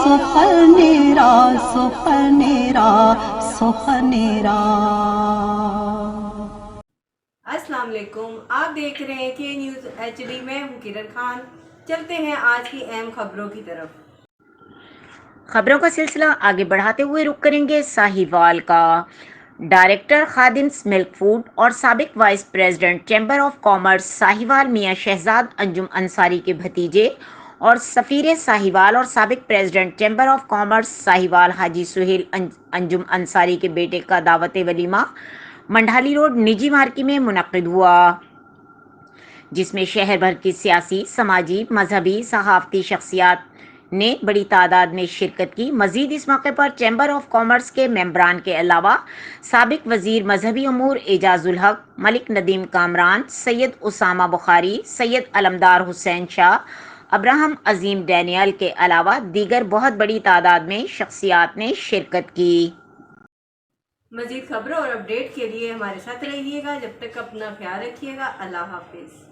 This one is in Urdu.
سخنیرا سخنیرا سخنیرا۔ السلام علیکم، آپ دیکھ رہے ہیں کے نیوز ایچ ڈی، میں ہوں کرن خان۔ چلتے ہیں آج کی اہم خبروں کی طرف۔ خبروں کا سلسلہ آگے بڑھاتے ہوئے رخ کریں گے ساہیوال کا۔ ڈائریکٹر خادمز ملک فوڈ اور سابق vice president chamber of commerce Sahiwal میاں شہزاد انجم انصاری کے بھتیجے اور سفیر ساہیوال اور سابق president chamber of commerce Sahiwal حاجی سہیل انجم انصاری کے بیٹے کا دعوت ولیمہ منڈھالی روڈ نجی مارکی میں منعقد ہوا، جس میں شہر بھر کی سیاسی، سماجی، مذہبی، ثقافتی شخصیات نے بڑی تعداد میں شرکت کی۔ مزید اس موقع پر چیمبر آف کامرس کے ممبران کے علاوہ سابق وزیر مذہبی امور اعجاز الحق، ملک ندیم کامران، سید اسامہ بخاری، سید علمدار حسین شاہ، ابراہم عظیم ڈینیل کے علاوہ دیگر بہت بڑی تعداد میں شخصیات نے شرکت کی۔ مزید خبروں اور اپڈیٹ کے لیے ہمارے ساتھ رہیے گا، جب تک اپنا خیال رکھیے گا۔ اللہ حافظ۔